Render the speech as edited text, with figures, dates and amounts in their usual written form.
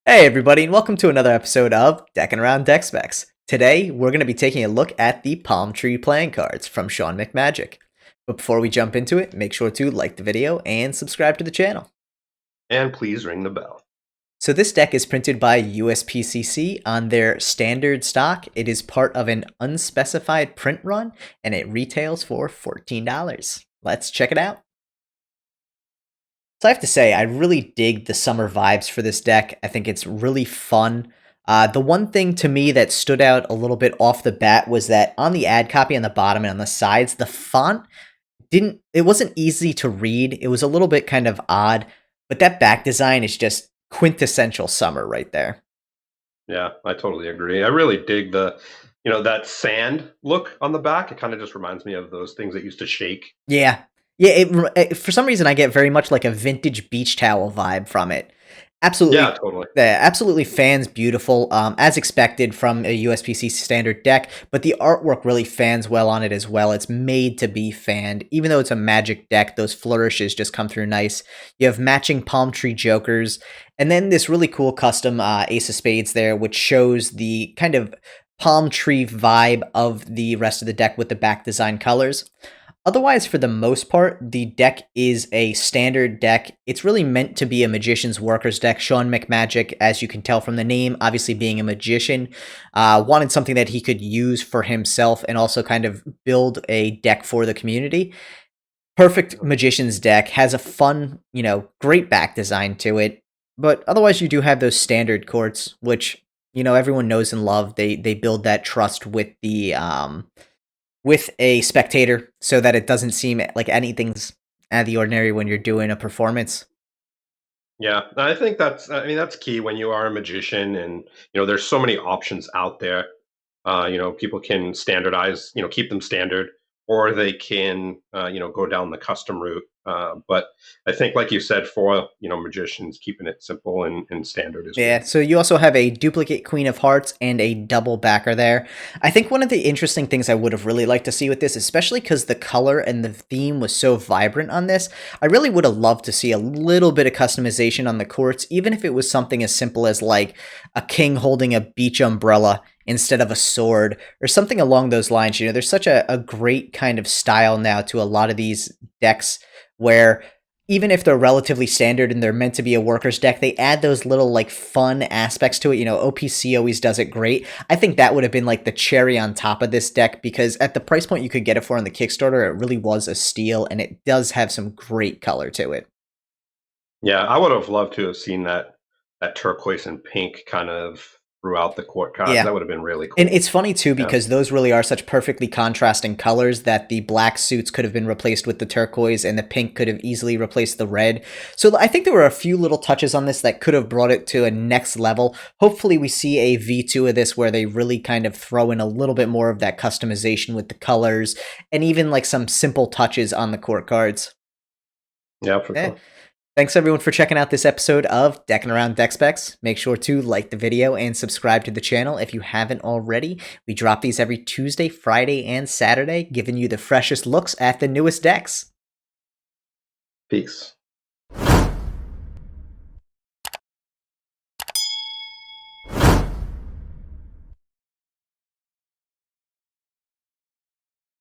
Hey everybody, and welcome to another episode of Deckin Around Deck Specs. Today, we're going to be taking a look at the Palm Tree playing cards from Sean McMagic. But before we jump into it, make sure to like the video and subscribe to the channel. And please ring the bell. So this deck is printed by USPCC on their standard stock. It is part of an unspecified print run, and it retails for $14. Let's check it out. So I have to say, I really dig the summer vibes for this deck. I think it's really fun. The one thing to me that stood out a little bit off the bat was that on the ad copy on the bottom and on the sides, the font it wasn't easy to read. It was a little bit kind of odd, but that back design is just quintessential summer right there. Yeah, I totally agree. I really dig that sand look on the back. It kind of just reminds me of those things that used to shake. Yeah. Yeah, for some reason I get very much like a vintage beach towel vibe from it. Yeah, Absolutely, totally. yeah, absolutely fans beautiful, as expected from a USPC standard deck, but the artwork really fans well on it as well. It's made to be fanned. Even though it's a magic deck, those flourishes just come through nice. You have matching palm tree jokers, and then this really cool custom Ace of Spades there, which shows the kind of palm tree vibe of the rest of the deck with the back design colors. Otherwise, for the most part, the deck is a standard deck. It's really meant to be a Magician's Workers deck. Sean McMagic, as you can tell from the name, obviously being a magician, wanted something that he could use for himself and also kind of build a deck for the community. Perfect Magician's deck, has a fun, great back design to it. But otherwise, you do have those standard courts, which, everyone knows and love. They build that trust with a spectator so that it doesn't seem like anything's out of the ordinary when you're doing a performance. Yeah, I think that's key when you are a magician, and there's so many options out there. People can standardize, keep them standard, or they can, go down the custom route. But I think, like you said, for magicians, keeping it simple and standard is Yeah, great. so you also have a duplicate Queen of Hearts and a double backer there. I think one of the interesting things I would have really liked to see with this, especially because the color and the theme was so vibrant on this, I really would have loved to see a little bit of customization on the courts, even if it was something as simple as like a king holding a beach umbrella instead of a sword or something along those lines. There's such a great kind of style now to a lot of these decks where even if they're relatively standard and they're meant to be a workers deck, they add those little like fun aspects to it. OPC always does it great. I think that would have been like the cherry on top of this deck because at the price point you could get it for on the Kickstarter, it really was a steal and it does have some great color to it. Yeah, I would have loved to have seen that turquoise and pink kind of throughout the court cards. Yeah. That would have been really And cool. it's funny too Yeah. because those really are such perfectly contrasting colors that the black suits could have been replaced with the turquoise and the pink could have easily replaced the red. So I think there were a few little touches on this that could have brought it to a next level. Hopefully we see a V2 of this where they really kind of throw in a little bit more of that customization with the colors and even like some simple touches on the court cards. Yeah, for Yeah. sure. Thanks everyone for checking out this episode of Deckin Around Deck Specs. Make sure to like the video and subscribe to the channel if you haven't already. We drop these every Tuesday, Friday, and Saturday, giving you the freshest looks at the newest decks. Peace.